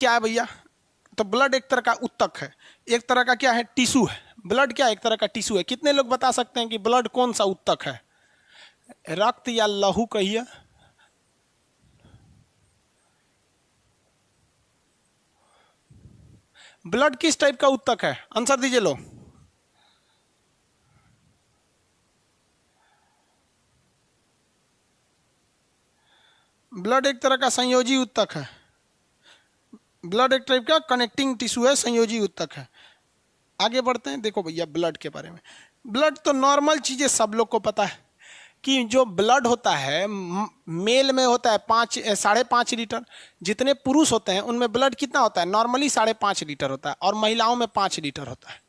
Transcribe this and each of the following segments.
क्या है भैया? तो ब्लड एक तरह का उत्तक है, एक तरह का क्या है, टिश्यू है। ब्लड क्या एक तरह का टिश्यू है। कितने लोग बता सकते हैं कि ब्लड कौन सा उत्तक है? रक्त या लहू कहिए। ब्लड किस टाइप का उत्तक है? आंसर दीजिए लो। ब्लड एक तरह का संयोजी उत्तक है। ब्लड एक टाइप का कनेक्टिंग टिश्यू है, संयोजी उत्तक है। आगे बढ़ते हैं। देखो भैया ब्लड के बारे में, ब्लड तो नॉर्मल चीजें सब लोग को पता है कि जो ब्लड होता है मेल में होता है 5.5 लीटर। जितने पुरुष होते हैं उनमें ब्लड कितना होता है? नॉर्मली 5.5 लीटर होता है, और महिलाओं में 5 लीटर होता है।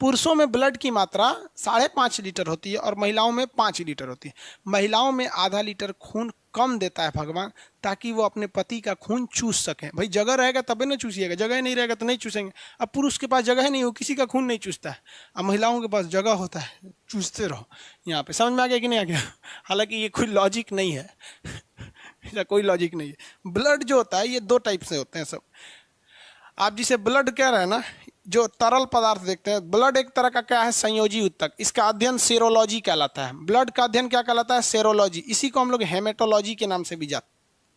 पुरुषों में ब्लड की मात्रा 5.5 लीटर होती है और महिलाओं में 5 लीटर होती है। महिलाओं में आधा लीटर खून कम देता है भगवान, ताकि वो अपने पति का खून चूस सकें। भाई जगह रहेगा तभी ना चूसिएगा, जगह नहीं रहेगा तो नहीं चूसेंगे। अब पुरुष के पास जगह नहीं हो, किसी का खून नहीं चूसता है। अब महिलाओं के पास जगह होता है, चूसते रहो। यहाँ पे समझ में आ गया कि नहीं आ गया? हालांकि ये कोई लॉजिक नहीं है। ऐसा कोई लॉजिक नहीं है। ब्लड जो होता है ये दो टाइप से होते हैं सब। आप जिसे ब्लड कह रहे हैं ना, जो तरल पदार्थ देखते हैं, ब्लड एक तरह का क्या है, संयोजी उत्तक। इसका अध्ययन सेरोलॉजी कहलाता है। ब्लड का अध्ययन क्या कहलाता है? सेरोलॉजी। इसी को हम लोग हेमेटोलॉजी के नाम से भी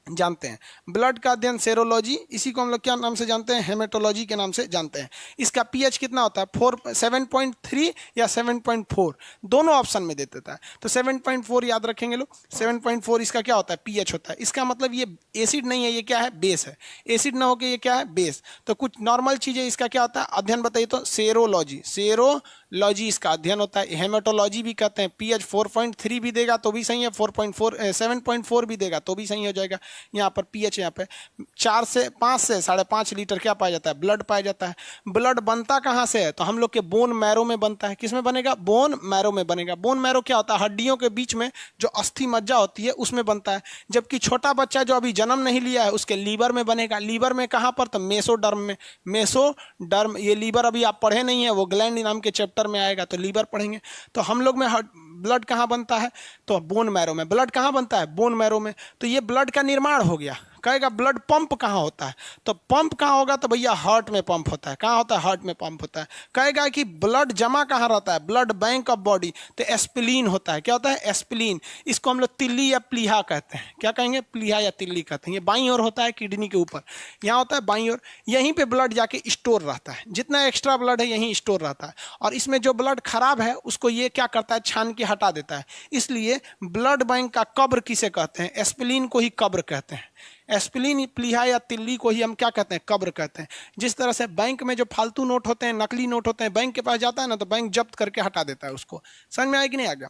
जानते हैं। ब्लड का अध्ययन सेरोलॉजी, इसी को हम लोग क्या नाम से जानते हैं? हेमेटोलॉजी के नाम से जानते हैं। इसका पीएच कितना होता है? 7.3 या 7.4, दोनों ऑप्शन में दे देता है। तो 7.4 याद रखेंगे लोग। 7.4 इसका क्या होता है? पीएच होता है। इसका मतलब ये एसिड नहीं है, ये क्या है? बेस है। एसिड ना होकर ये क्या है? बेस। तो कुछ नॉर्मल चीजें इसका क्या होता है? अध्ययन बताइए तो। सेरोलॉजी, सेरोलॉजी इसका अध्ययन होता है। हेमेटोलॉजी भी कहते हैं। पीएच 4.3 भी देगा तो भी सही है, 7.4 भी देगा तो भी सही हो जाएगा। यहाँ पर पीएच, यहाँ पे 5 से 5.5 लीटर क्या पाया जाता है? ब्लड पाया जाता है। ब्लड बनता कहाँ से है? तो हम लोग के बोन मैरो में बनता है। किस में बनेगा? बोन मैरो में बनेगा। बोन मैरो क्या होता है? हड्डियों के बीच में जो अस्थि मज्जा होती है उसमें बनता है। जबकि छोटा बच्चा जो अभी जन्म नहीं लिया है उसके लीवर में बनेगा। लीवर में कहाँ पर? तो मेसोडर्म में। मेसोडर्म, ये लीवर अभी आप पढ़े नहीं है, वो ग्लैंड नाम के चैप्टर में आएगा तो लीवर पढ़ेंगे। तो हम लोग में ब्लड कहाँ बनता है? तो बोन मैरो में। ब्लड कहाँ बनता है? बोन मैरो में। तो ये ब्लड का निर्माण हो गया। कहेगा ब्लड पंप कहाँ होता है? तो पंप कहाँ होगा? तो भैया हार्ट में पंप होता है। कहाँ होता है? हार्ट में पंप होता है। कहेगा कि ब्लड जमा कहाँ रहता है? Blood bank of body. तो एस्पिलीन होता है। क्या होता है? एस्पिलीन। इसको हम लोग तिल्ली या प्लीहा कहते हैं। क्या कहेंगे? प्लीहा या तिल्ली कहते हैं। ये बाईं ओर होता है, किडनी के ऊपर। यहाँ होता है बाईं ओर। यहीं पे ब्लड जाके स्टोर रहता है। जितना एक्स्ट्रा ब्लड है यहीं स्टोर रहता है। और इसमें जो ब्लड खराब है उसको ये क्या करता है? छान के हटा देता है। इसलिए ब्लड बैंक का कब्र किसे कहते हैं? एस्पिलीन को ही कब्र कहते हैं। एस्पिलीन, प्लीहा या तिल्ली को ही हम क्या कहते हैं? कब्र कहते हैं। जिस तरह से बैंक में जो फालतू नोट होते हैं, नकली नोट होते हैं, बैंक के पास जाता है ना तो बैंक जब्त करके हटा देता है उसको। समझ में आया कि नहीं आ गया?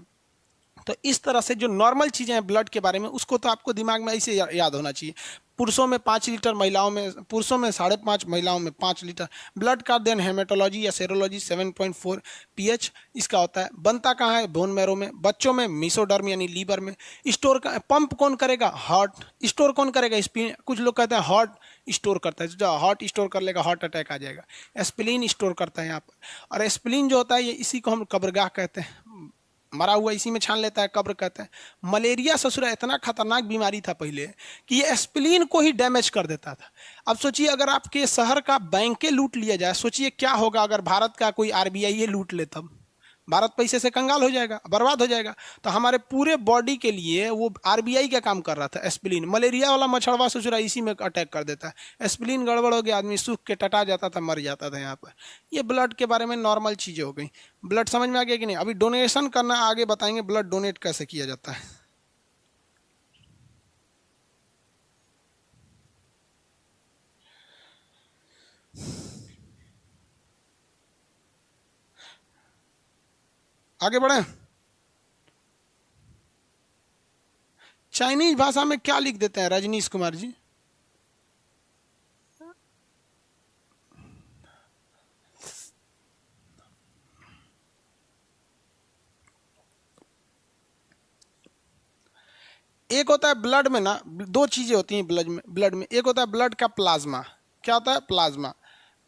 तो इस तरह से जो नॉर्मल चीजें हैं ब्लड के बारे में, उसको तो आपको दिमाग में ऐसे याद होना चाहिए। पुरुषों में 5 लीटर, महिलाओं में, पुरुषों में 5.5, महिलाओं में 5 लीटर। ब्लड का अध्ययन हेमेटोलॉजी या सेरोलॉजी। 7.4 पीएच इसका होता है। बनता कहाँ है? बोन मैरो में। बच्चों में मीसोडर्म यानी लीवर में। स्टोर का पंप कौन करेगा? हार्ट। स्टोर कौन करेगा? कुछ लोग कहते हैं हार्ट स्टोर करता है। जो हार्ट स्टोर कर लेगा हार्ट अटैक आ जाएगा। एस्पिलीन स्टोर करता है यहाँ पर। और एस्पिलीन जो होता है ये, इसी को हम कब्रगाह कहते हैं। मरा हुआ इसी में छान लेता है, कब्र कहते हैं। मलेरिया ससुरा इतना खतरनाक बीमारी था पहले कि ये एस्पिलीन को ही डैमेज कर देता था। अब सोचिए अगर आपके शहर का बैंके लूट लिया जाए, सोचिए क्या होगा अगर भारत का कोई आरबीआई लूट ले, तब भारत पैसे से कंगाल हो जाएगा, बर्बाद हो जाएगा। तो हमारे पूरे बॉडी के लिए वो आरबीआई का काम कर रहा था एस्पिलीन। मलेरिया वाला मच्छरवा ससुरा इसी में अटैक कर देता है। एस्पिलीन गड़बड़ हो गया, आदमी सूख के टटा जाता था, मर जाता था। यहाँ पर ये ब्लड के बारे में नॉर्मल चीज़ें हो गई। ब्लड समझ में आ गया कि नहीं? अभी डोनेशन करना आगे बताएंगे, ब्लड डोनेट कैसे किया जाता है। आगे बढ़े। चाइनीज भाषा में क्या लिख देते हैं रजनीश कुमार जी? एक होता है ब्लड में ना, दो चीजें होती हैं ब्लड में एक होता है ब्लड का प्लाज्मा। क्या होता है? प्लाज्मा।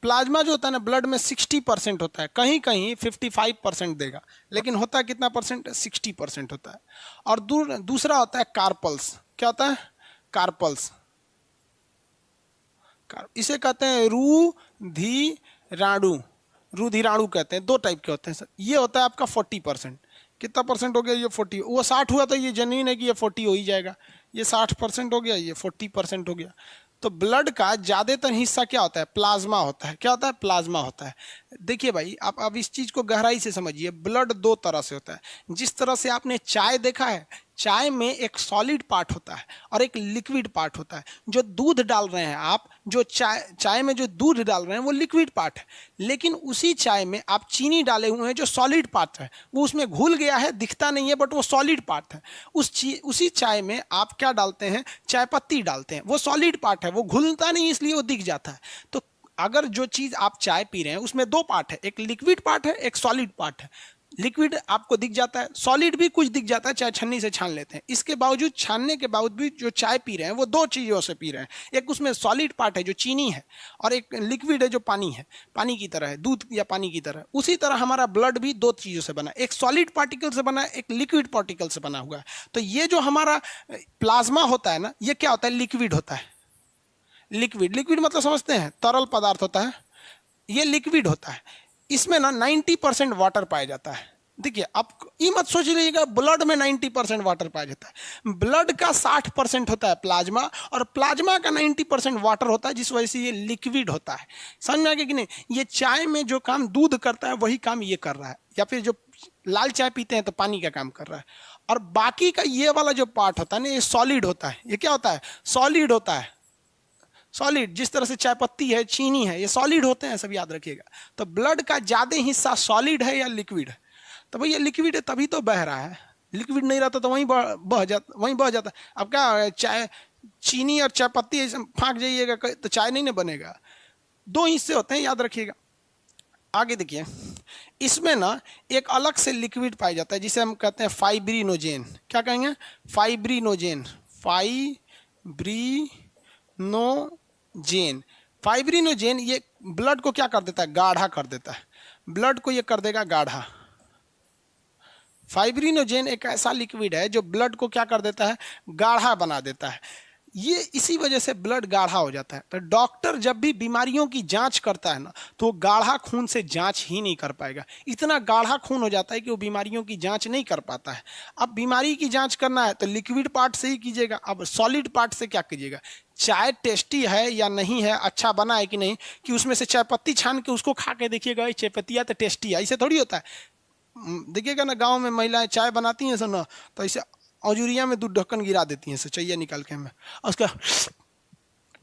प्लाज्मा जो होता है ना ब्लड में 60% होता है। कहीं कहीं 55% देगा, लेकिन होता है कितना परसेंट? 60% होता है। और दूसरा होता है कार्पल्स। क्या होता है? कार्पल्स। इसे कहते हैं रुधिराणु, रुधिराणु कहते हैं। दो टाइप के होते हैं सर। ये होता है आपका 40%। कितना परसेंट हो गया? ये 40। वो 60 हुआ तो ये जेन्युइन है कि ये 40 हो ही जाएगा। ये 60% हो गया, ये 40% हो गया। तो ब्लड का ज़्यादातर हिस्सा क्या होता है? प्लाज्मा होता है। क्या होता है? प्लाज्मा होता है। देखिए भाई, आप अब इस चीज़ को गहराई से समझिए। ब्लड दो तरह से होता है। जिस तरह से आपने चाय देखा है, चाय में एक सॉलिड पार्ट होता है और एक लिक्विड पार्ट होता है। जो दूध डाल रहे हैं आप, जो चाय में जो दूध डाल रहे हैं वो लिक्विड पार्ट है। लेकिन उसी चाय में आप चीनी डाले हुए हैं, जो सॉलिड पार्ट है, वो उसमें घुल गया है, दिखता नहीं है, बट वो सॉलिड पार्ट है। उसी चाय में आप क्या डालते हैं? चाय पत्ती डालते हैं। वो सॉलिड पार्ट है, वो घुलता नहीं, इसलिए वो दिख जाता है। तो अगर जो चीज़ आप चाय पी रहे हैं उसमें दो पार्ट है, एक लिक्विड पार्ट है, एक सॉलिड पार्ट है। लिक्विड आपको दिख जाता है, सॉलिड भी कुछ दिख जाता है, चाहे छन्नी से छान लेते हैं। इसके बावजूद, छानने के बावजूद भी जो चाय पी रहे हैं वो दो चीज़ों से पी रहे हैं। एक उसमें सॉलिड पार्ट है जो चीनी है, और एक लिक्विड है जो पानी है, पानी की तरह है, दूध या पानी की तरह। उसी तरह हमारा ब्लड भी दो चीज़ों से बना है, एक सॉलिड पार्टिकल से बना है, एक लिक्विड पार्टिकल से बना हुआ है। तो ये जो हमारा प्लाज्मा होता है ना, ये क्या होता है? लिक्विड होता है। लिक्विड मतलब समझते हैं, तरल पदार्थ होता है। ये लिक्विड होता है। इसमें ना 90% वाटर पाया जाता है। देखिए, आप ये मत सोच लीजिएगा ब्लड में 90% वाटर पाया जाता है। ब्लड का 60% होता है प्लाज्मा, और प्लाज्मा का 90% वाटर होता है, जिस वजह से ये लिक्विड होता है। समझ में आ गया कि नहीं? ये चाय में जो काम दूध करता है वही काम ये कर रहा है, या फिर जो लाल चाय पीते हैं तो पानी का काम कर रहा है। और बाकी का ये वाला जो पार्ट होता है ना, ये सॉलिड होता है। ये क्या होता है? सॉलिड होता है। सॉलिड, जिस तरह से चाय पत्ती है, चीनी है, ये सॉलिड होते हैं, सब याद रखिएगा। तो ब्लड का ज्यादा हिस्सा सॉलिड है या लिक्विड है? तो भैया लिक्विड है, तभी तो बह रहा है। लिक्विड नहीं रहता तो वहीं बह जाता। अब क्या, चाय, चीनी और चाय पत्ती ऐसे फाँक जाइएगा तो चाय नहीं ना बनेगा। दो हिस्से होते हैं, याद रखिएगा। आगे देखिए, इसमें ना एक अलग से लिक्विड पाया जाता है जिसे हम कहते हैं फाइब्रिनोजेन। क्या कहेंगे? फाइब्रिनोजेन। फाइब्रिनोजेन ये ब्लड को क्या कर देता है? गाढ़ा कर देता है। ब्लड को ये कर देगा गाढ़ा। फाइब्रिनोजेन एक ऐसा लिक्विड है जो ब्लड को क्या कर देता है? गाढ़ा बना देता है। ये इसी वजह से ब्लड गाढ़ा हो जाता है। तो डॉक्टर जब भी बीमारियों की जांच करता है ना, तो गाढ़ा खून से जांच ही नहीं कर पाएगा। इतना गाढ़ा खून हो जाता है कि वो बीमारियों की जांच नहीं कर पाता है। अब बीमारी की जांच करना है तो लिक्विड पार्ट से ही कीजिएगा। अब सॉलिड पार्ट से क्या कीजिएगा? चाय टेस्टी है या नहीं है, अच्छा बना है कि नहीं, कि उसमें से चाय पत्ती छान के उसको खा के देखिएगा, चाय पत्तियाँ तो टेस्टी है, ऐसे थोड़ी होता है। देखिएगा ना, गाँव में महिलाएं चाय बनाती हैं ना, तो ऐसे औजुरिया में दूध ढक्कन गिरा देती हैं, चाहिए निकाल के हमें, उसका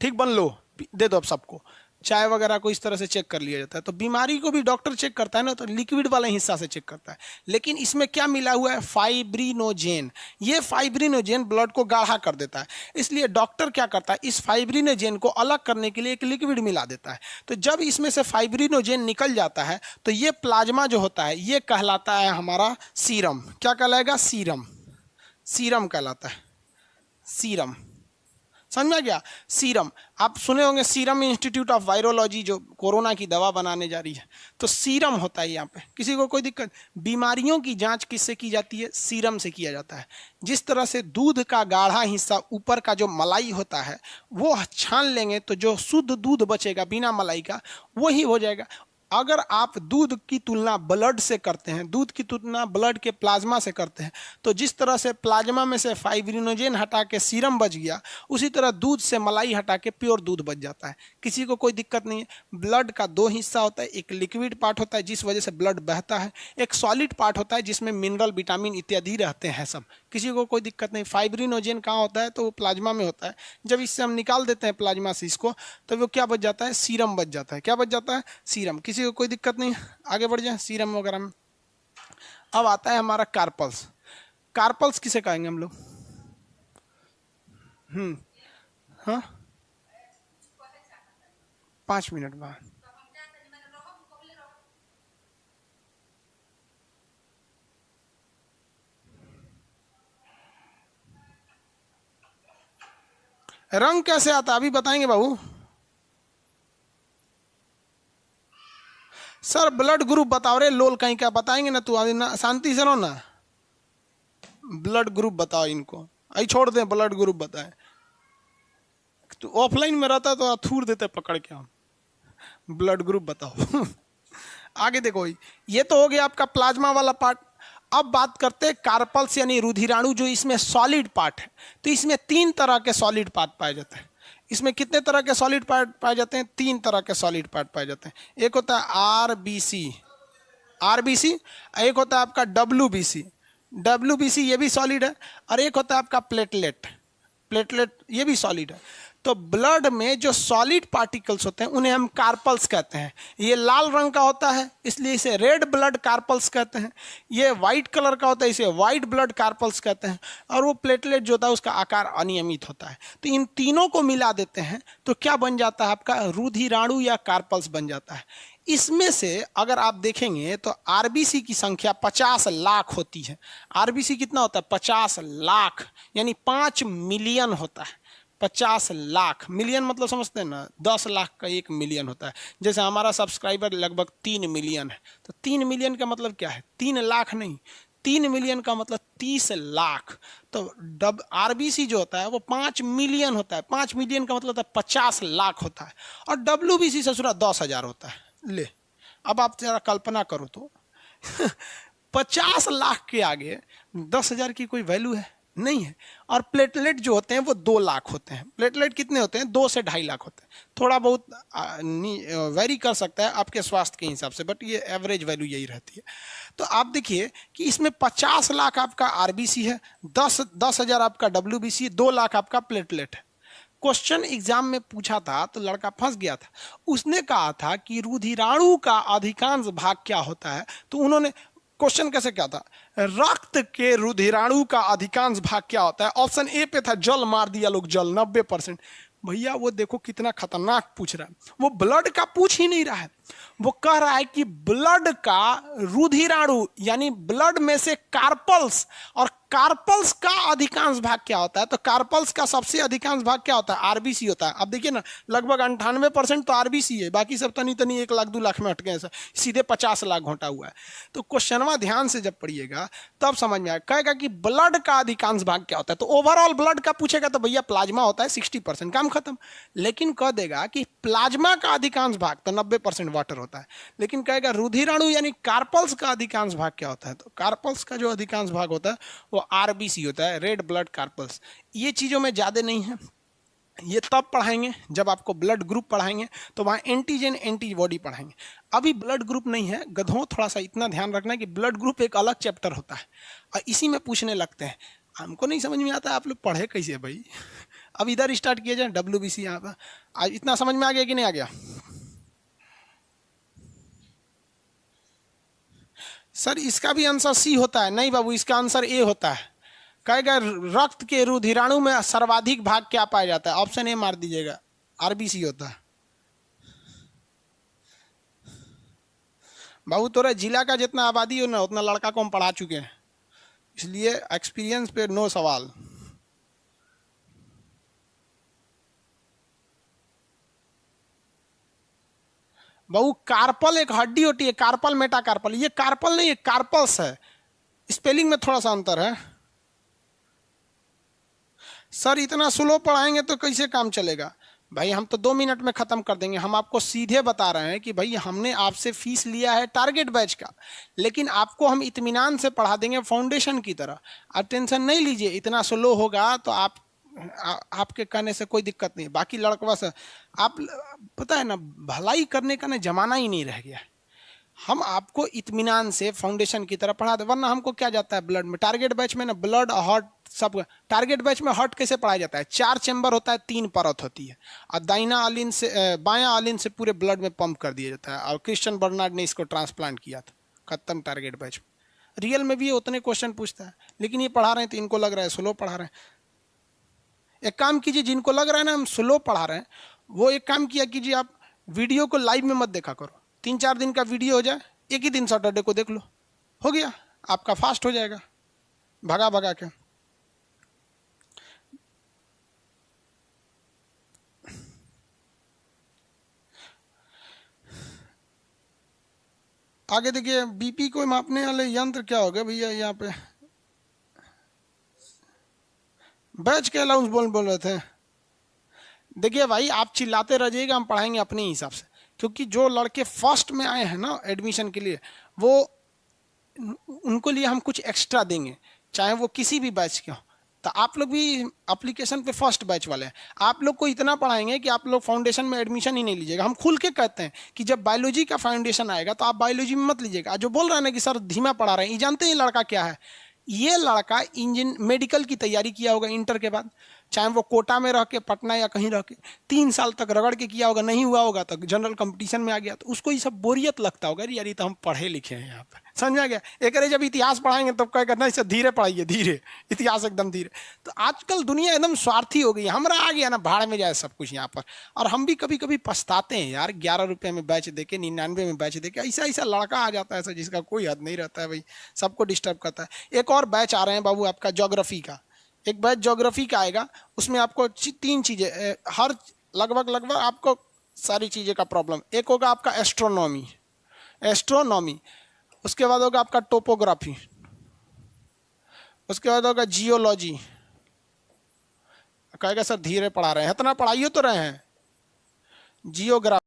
ठीक बन लो, दे दो अब सबको। चाय वगैरह को इस तरह से चेक कर लिया जाता है। तो बीमारी को भी डॉक्टर चेक करता है ना, तो लिक्विड वाला हिस्सा से चेक करता है। लेकिन इसमें क्या मिला हुआ है? फाइब्रिनोजेन। ये फाइब्रिनोजेन ब्लड को गाढ़ा कर देता है। इसलिए डॉक्टर क्या करता है? इस फाइब्रिनोजेन को अलग करने के लिए एक लिक्विड मिला देता है। तो जब इसमें से फाइब्रिनोजेन निकल जाता है तो ये प्लाज्मा जो होता है ये कहलाता है हमारा सीरम। क्या कहलाएगा? सीरम। सीरम कहलाता है। सीरम, समझ में आ गया? सीरम आप सुने होंगे, सीरम इंस्टीट्यूट ऑफ वायरोलॉजी जो कोरोना की दवा बनाने जा रही है, तो सीरम होता है यहाँ पे। किसी को कोई दिक्कत? बीमारियों की जांच किससे की जाती है? सीरम से किया जाता है। जिस तरह से दूध का गाढ़ा हिस्सा, ऊपर का जो मलाई होता है, वो छान लेंगे तो जो शुद्ध दूध बचेगा बिना मलाई का, वही हो जाएगा। अगर आप दूध की तुलना ब्लड से करते हैं, दूध की तुलना ब्लड के प्लाज्मा से करते हैं, तो जिस तरह से प्लाज्मा में से फाइब्रिनोजेन हटा के सीरम बच गया, उसी तरह दूध से मलाई हटा के प्योर दूध बच जाता है। किसी को कोई दिक्कत नहीं है। ब्लड का दो हिस्सा होता है, एक लिक्विड पार्ट होता है जिस वजह से ब्लड बहता है, एक सॉलिड पार्ट होता है जिसमें मिनरल, विटामिन इत्यादि रहते हैं सब। किसी को कोई दिक्कत नहीं। फाइब्रिनोजेन कहाँ होता है? तो वो प्लाज्मा में होता है। जब इससे हम निकाल देते हैं प्लाज्मा से इसको, तो वो क्या बच जाता है? सीरम बच जाता है। क्या बच जाता है? सीरम। किसी को कोई दिक्कत नहीं, आगे बढ़ जाए सीरम वगैरह में। अब आता है हमारा कार्पल्स। कार्पल्स किसे कहेंगे हम लोग? हाँ, 5 मिनट बाद। रंग कैसे आता अभी बताएंगे बाबू। सर ब्लड ग्रुप बताओ रे, लोल कहीं क्या बताएंगे ना, तू अभी ना शांति से रहो ना। ब्लड ग्रुप बताओ इनको, आई छोड़ दें, ब्लड ग्रुप बताएं। तो ऑफलाइन में रहता तो थूर देते पकड़ के हम। ब्लड ग्रुप बताओ। आगे देखो, ये तो हो गया आपका प्लाज्मा वाला पार्ट। अब बात करते हैं कार्पल्स यानी रुधिराणु, जो इसमें सॉलिड पार्ट है। तो इसमें 3 तरह के सॉलिड पार्ट पाए जाते हैं। इसमें कितने तरह के सॉलिड पार्ट पाए जाते हैं? 3 तरह के सॉलिड पार्ट पाए जाते हैं। एक होता है आरबीसी, एक होता है आपका डब्ल्यूबीसी ये भी सॉलिड है, और एक होता है आपका प्लेटलेट ये भी सॉलिड है। तो ब्लड में जो सॉलिड पार्टिकल्स होते हैं उन्हें हम कार्पल्स कहते हैं। ये लाल रंग का होता है इसलिए इसे रेड ब्लड कार्पल्स कहते हैं। ये वाइट कलर का होता है इसे वाइट ब्लड कार्पल्स कहते हैं। और वो प्लेटलेट जो होता है उसका आकार अनियमित होता है। तो इन तीनों को मिला देते हैं तो क्या बन जाता है? आपका रुधिराणु या कार्पल्स बन जाता है। इसमें से अगर आप देखेंगे तो आरबीसी की संख्या 50 लाख होती है। आरबीसी कितना होता है? 50 लाख, यानी 5 मिलियन होता है। 50 लाख, मिलियन मतलब समझते हैं ना, 10 लाख का 1 मिलियन होता है। जैसे हमारा सब्सक्राइबर लगभग 3 मिलियन है, तो 3 मिलियन का मतलब क्या है? 3 लाख नहीं, 3 मिलियन का मतलब 30 लाख। तो आरबीसी जो होता है वो 5 मिलियन होता है। 5 मिलियन का मतलब होता है 50 लाख होता है। और डब्ल्यूबीसी ससुरा 10,000 होता है। ले, अब आप जरा कल्पना करो तो 50 लाख के आगे 10,000 की कोई वैल्यू है? नहीं है। और प्लेटलेट जो होते हैं वो 2 लाख होते हैं। प्लेटलेट कितने होते हैं? 2 से 2.5 लाख होते हैं। थोड़ा बहुत वेरी कर सकता है आपके स्वास्थ्य के हिसाब से, बट ये एवरेज वैल्यू यही रहती है। तो आप देखिए कि इसमें 50 लाख आपका आरबीसी है, 10,000 आपका डब्ल्यूबीसी, 2 लाख आपका प्लेटलेट है। क्वेश्चन एग्जाम में पूछा था तो लड़का फंस गया था। उसने कहा था कि रुधिराणु का अधिकांश भाग क्या होता है? तो उन्होंने क्वेश्चन कैसे क्या था? रक्त के रुधिराणु का अधिकांश भाग क्या होता है? ऑप्शन ए पे था जल, मार दिया लोग जल 90%। भैया वो देखो कितना खतरनाक पूछ रहा है। वो ब्लड का पूछ ही नहीं रहा है, वो कह रहा है कि ब्लड का रुधिराणु यानी ब्लड में से कार्पल्स, और कार्पल्स का अधिकांश भाग क्या होता है? तो कार्पल्स का सबसे अधिकांश भाग क्या होता है? आरबीसी होता है। अब देखिए ना, लगभग 98% तो आरबीसी है, बाकी सब तनी तनी 1 लाख 2 लाख में हट गए, सीधे 50 लाख घोटा हुआ है। तो क्वेश्चनवा ध्यान से जब पढ़िएगा तब समझ में आएगा। कहेगा कि ब्लड का अधिकांश भाग क्या होता है, तो ओवरऑल ब्लड का पूछेगा तो भैया प्लाज्मा होता है 60%, काम खत्म। लेकिन कह देगा कि प्लाज्मा का अधिकांश भाग तो 90% वाटर होता है। लेकिन कहेगा रुधिराणु यानी कार्पल्स का अधिकांश भाग क्या होता है? तो कार्पल्स का जो अधिकांश भाग होता है वो आरबीसी होता है, रेड ब्लड कार्पल्स। ये चीजों में ज्यादा नहीं है, ये तब पढ़ाएंगे जब आपको ब्लड ग्रुप पढ़ाएंगे तो वहाँ एंटीजन एंटीबॉडी पढ़ाएंगे। अभी ब्लड ग्रुप नहीं है गधों, थोड़ा सा इतना ध्यान रखना है कि ब्लड ग्रुप एक अलग चैप्टर होता है और इसी में पूछने लगते हैं। हमको नहीं समझ में आता आप लोग पढ़े कैसे भाई। अब इधर स्टार्ट किया जाए डब्ल्यूबीसी, यहाँ पर आज इतना समझ में आ गया कि नहीं आ गया? सर इसका भी आंसर सी होता है। नहीं बाबू, इसका आंसर ए होता है। कहेगा रक्त के रुधिराणु में सर्वाधिक भाग क्या पाया जाता है? ऑप्शन ए मार दीजिएगा, आरबीसी होता है। बाबू तोरा जिला का जितना आबादी हो ना उतना लड़का को हम पढ़ा चुके हैं, इसलिए एक्सपीरियंस पे नो सवाल। बाबू कार्पल एक हड्डी होती है, कार्पल मेटाकार्पल, ये कार्पल नहीं है कार्पल्स है, स्पेलिंग में थोड़ा सा अंतर है। सर इतना स्लो पढ़ाएंगे तो कैसे काम चलेगा भाई? हम तो 2 मिनट में खत्म कर देंगे। हम आपको सीधे बता रहे हैं कि भाई हमने आपसे फीस लिया है टारगेट बैच का, लेकिन आपको हम इत्मीनान से पढ़ा देंगे फाउंडेशन की तरह। आप टेंशन नहीं लीजिए, इतना स्लो होगा तो आपके कहने से कोई दिक्कत नहीं। बाकी लड़कवा से आप पता है ना, भलाई करने का ना जमाना ही नहीं रह गया। हम आपको इत्मीनान से फाउंडेशन की तरह पढ़ा दे, वरना हमको क्या जाता है ब्लड में। टारगेट बैच में ना ब्लड हार्ट सब, टारगेट बैच में हार्ट कैसे पढ़ाया जाता है? 4 चैम्बर होता है, 3 परत होती है, और दाइना आलिन से बायां आलिन से पूरे ब्लड में पंप कर दिया जाता है। और क्रिश्चियन बर्नार्ड ने इसको ट्रांसप्लांट किया था। खत्म टारगेट बैच में। रियल में भी ये उतने क्वेश्चन पूछता है, लेकिन ये पढ़ा रहे हैं तो इनको लग रहा है स्लो पढ़ा रहे हैं। एक काम कीजिए, जिनको लग रहा है ना हम स्लो पढ़ा रहे हैं, वो एक काम किया कीजिए, आप वीडियो को लाइव में मत देखा करो। 3-4 दिन का वीडियो हो जाए, एक ही दिन सैटरडे को देख लो, हो गया, आपका फास्ट हो जाएगा भगा भगा के। आगे देखिए, बीपी को मापने वाले यंत्र क्या हो गए भैया? यहाँ पे बैच के अलाउंस बोल रहे थे। देखिए भाई, आप चिल्लाते रह जाइएगा, हम पढ़ाएंगे अपने हिसाब से, क्योंकि जो लड़के फर्स्ट में आए हैं ना एडमिशन के लिए, वो उनको लिए हम कुछ एक्स्ट्रा देंगे, चाहे वो किसी भी बैच के हो। तो आप लोग भी एप्लीकेशन पे फर्स्ट बैच वाले हैं, आप लोग को इतना पढ़ाएंगे कि आप लोग फाउंडेशन में एडमिशन ही नहीं लीजिएगा। हम खुल के कहते हैं कि जब बायोलॉजी का फाउंडेशन आएगा तो आप बायोलॉजी में मत लीजिएगा। जो बोल रहा है ना कि सर धीमा पढ़ा रहे हैं, ये जानते हैं ये लड़का क्या है? ये लड़का मेडिकल की तैयारी किया होगा इंटर के बाद, चाहे वो कोटा में रह के, पटना या कहीं रह के 3 साल तक रगड़ के किया होगा, नहीं हुआ होगा तो जनरल कंपटीशन में आ गया, तो उसको ये सब बोरियत लगता होगा, यार ये तो हम पढ़े लिखे हैं यहाँ पर, समझा गया? एक अरे जब इतिहास पढ़ाएंगे तब कहेगा नहीं सर धीरे पढ़ाइए, धीरे, इतिहास एकदम धीरे। तो आजकल दुनिया एकदम स्वार्थी हो गई, हमारा आ गया ना भाड़ में जाए सब कुछ यहाँ पर। और हम भी कभी कभी पछताते हैं यार, 11 रुपये में बैच दे के, 99 में बैच दे के, ऐसा ऐसा लड़का आ जाता है ऐसा जिसका कोई हद नहीं रहता है भाई, सबको डिस्टर्ब करता है। एक और बैच आ रहे हैं बाबू आपका ज्योग्राफी का, एक बैच ज्योग्राफी का आएगा, उसमें आपको 3 चीजें, हर लगभग आपको सारी चीजें का प्रॉब्लम। एक होगा आपका एस्ट्रोनॉमी, एस्ट्रोनॉमी, उसके बाद होगा आपका टोपोग्राफी, उसके बाद होगा जियोलॉजी। कहेगा सर धीरे पढ़ा रहे हैं, इतना पढ़ाइए तो रहे हैं। जियोग्राफी,